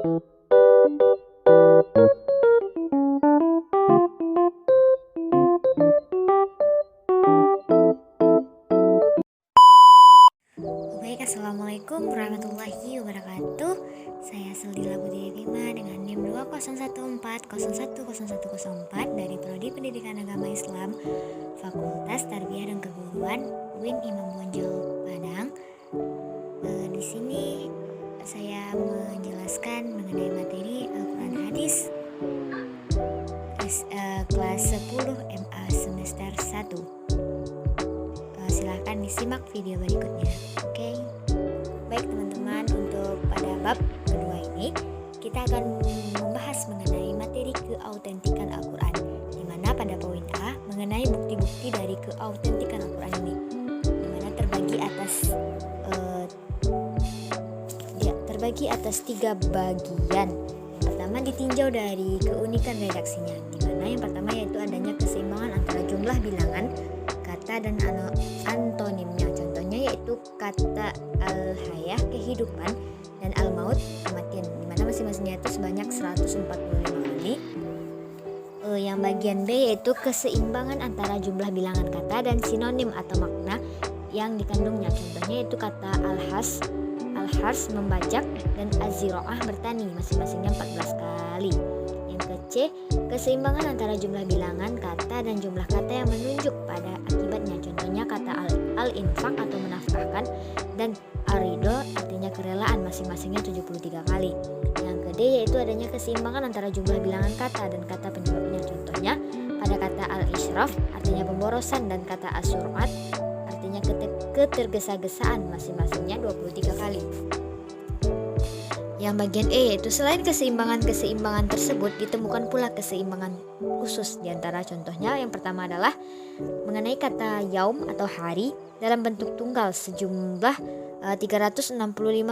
Baik, Assalamualaikum warahmatullahi wabarakatuh. Saya Seldila Putri Bima dengan NIM 2014010104 dari Prodi Pendidikan Agama Islam Fakultas Tarbiyah dan Keguruan UIN Imam Bonjol Padang. Di sini saya menjelaskan mengenai materi Al-Quran Hadis kelas 10 MA semester 1. Silahkan disimak video berikutnya. Oke. Baik teman-teman, untuk pada bab kedua ini kita akan membahas mengenai materi keautentikan Al-Quran, di mana pada poin A mengenai bukti-bukti dari keautentikan Al-Quran ini, di mana terbagi atas 3 bagian. Yang pertama ditinjau dari keunikan redaksinya, di mana yang pertama yaitu adanya keseimbangan antara jumlah bilangan, kata dan antonimnya. Contohnya yaitu kata al-hayah kehidupan dan al-maut kematian, di mana masing-masingnya itu sebanyak 145 kali. Yang bagian B yaitu keseimbangan antara jumlah bilangan kata dan sinonim atau makna yang dikandungnya. Contohnya yaitu kata al-hars membajak dan az-ziraah bertani, masing-masingnya 14 kali. Yang ke C, keseimbangan antara jumlah bilangan kata dan jumlah kata yang menunjuk pada akibatnya. Contohnya kata al-infaq atau menafkahkan dan ar-ridho artinya kerelaan, masing-masingnya 73 kali. Yang ke D yaitu adanya keseimbangan antara jumlah bilangan kata dan kata penyebabnya. Contohnya pada kata al-israf artinya pemborosan dan kata as-surat artinya ketergesa-gesaan, masing-masingnya 23 kali. Yang bagian E yaitu selain keseimbangan tersebut ditemukan pula keseimbangan khusus di antara contohnya. Yang pertama adalah mengenai kata yaum atau hari dalam bentuk tunggal sejumlah 365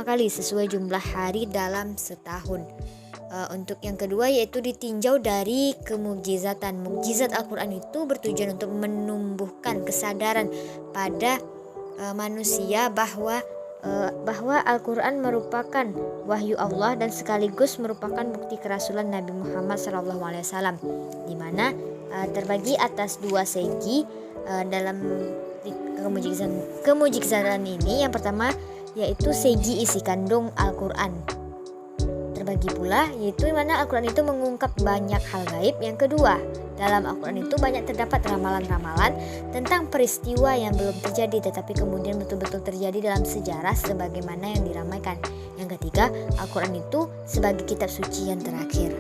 kali sesuai jumlah hari dalam setahun. Untuk yang kedua yaitu ditinjau dari kemukjizatan. Mukjizat Al-Quran itu bertujuan untuk menumbuhkan kesadaran pada manusia bahwa Al-Quran merupakan wahyu Allah dan sekaligus merupakan bukti kerasulan Nabi Muhammad SAW, di mana terbagi atas 2 segi dalam kemujizatan ini. Yang pertama yaitu segi isi kandung Al-Quran, terbagi pula yaitu mana Al-Quran itu mengungkap banyak hal gaib. Yang kedua, dalam Al-Quran itu banyak terdapat ramalan-ramalan tentang peristiwa yang belum terjadi tetapi kemudian betul-betul terjadi dalam sejarah sebagaimana yang diramaikan. Yang ketiga, Al-Quran itu sebagai kitab suci yang terakhir.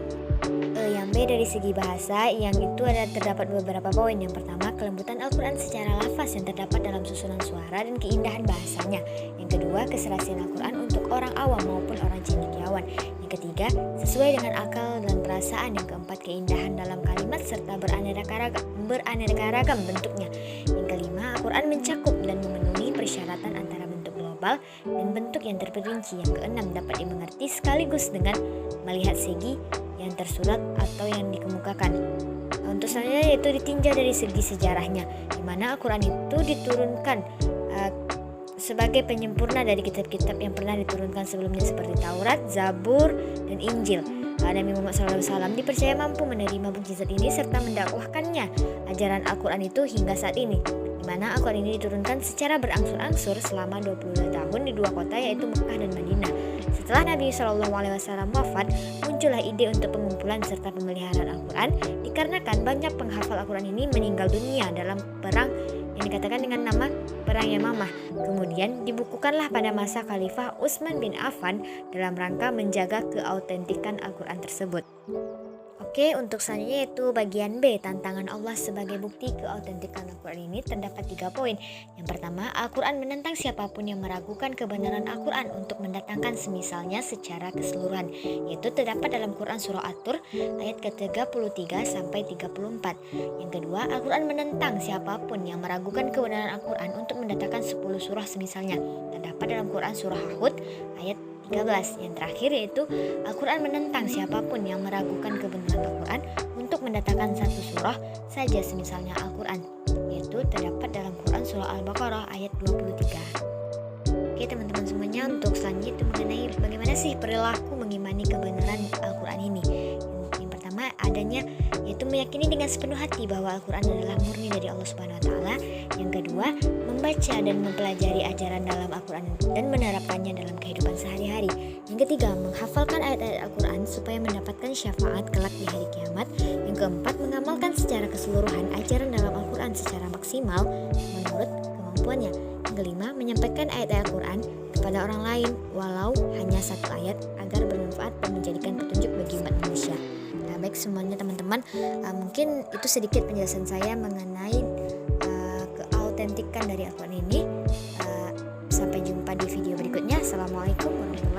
Yang B dari segi bahasa, yang itu terdapat beberapa poin. Yang pertama, kelembutan Al-Quran secara lafaz yang terdapat dalam susunan suara dan keindahan bahasanya. Yang kedua, keserasian Al-Quran untuk orang awam maupun orang cendekiawan. Yang ketiga, sesuai dengan akal dan perasaan. Yang keempat, keindahan dalam kalimat serta beraneka ragam bentuknya. Yang kelima, Al-Quran mencakup dan memenuhi persyaratan antara bentuk global dan bentuk yang terperinci. Yang keenam, dapat dimengerti sekaligus dengan melihat segi yang tersurat atau yang dikemukakan. Untuk selanjutnya yaitu ditinjau dari segi sejarahnya, di mana Al-Quran itu diturunkan sebagai penyempurna dari kitab-kitab yang pernah diturunkan sebelumnya seperti Taurat, Zabur, dan Injil. Nabi Muhammad SAW dipercaya mampu menerima mukjizat ini serta mendakwahkannya ajaran Al-Quran itu hingga saat ini, di mana Al-Quran ini diturunkan secara berangsur-angsur selama 22 tahun di 2 kota yaitu Mekah dan Madinah. Setelah Nabi SAW wafat, muncullah ide untuk pengumpulan serta pemeliharaan Al-Quran dikarenakan banyak penghafal Al-Quran ini meninggal dunia dalam perang yang dikatakan dengan nama Perang Yamamah. Kemudian dibukukanlah pada masa Khalifah Utsman bin Affan dalam rangka menjaga keautentikan Al-Quran tersebut. Oke, untuk selanjutnya yaitu bagian B, tantangan Allah sebagai bukti keautentikan Al-Quran ini terdapat 3 poin. Yang pertama, Al-Quran menentang siapapun yang meragukan kebenaran Al-Quran untuk mendatangkan semisalnya secara keseluruhan, yaitu terdapat dalam Quran Surah At-Tur ayat ke-33 sampai 34. Yang kedua, Al-Quran menentang siapapun yang meragukan kebenaran Al-Quran untuk mendatangkan 10 surah semisalnya, terdapat dalam Quran Surah Hud ayat 13. Yang terakhir yaitu Al-Quran menentang siapapun yang meragukan kebenaran Al-Quran untuk mendatangkan 1 surah saja semisalnya Al-Quran, yaitu terdapat dalam Quran Surah Al-Baqarah ayat 23. Oke teman-teman semuanya, untuk selanjutnya itu mengenai bagaimana sih perilaku mengimani kebenaran meyakini dengan sepenuh hati bahwa Al-Quran adalah murni dari Allah Subhanahu wa Ta'ala. Yang kedua, membaca dan mempelajari ajaran dalam Al-Quran dan menerapkannya dalam kehidupan sehari-hari. Yang ketiga, menghafalkan ayat-ayat Al-Quran supaya mendapatkan syafaat kelak di hari kiamat. Yang keempat, mengamalkan secara keseluruhan ajaran dalam Al-Quran secara maksimal menurut kemampuannya. Yang kelima, menyampaikan ayat-ayat Al-Quran kepada orang lain walau hanya satu ayat agar bermanfaat dan menjadikan petunjuk bagi umat manusia. Nah, baik semuanya teman-teman, mungkin itu sedikit penjelasan saya mengenai keautentikan dari Al-Quran ini. Sampai jumpa di video berikutnya. Assalamualaikum warahmatullahi wabarakatuh.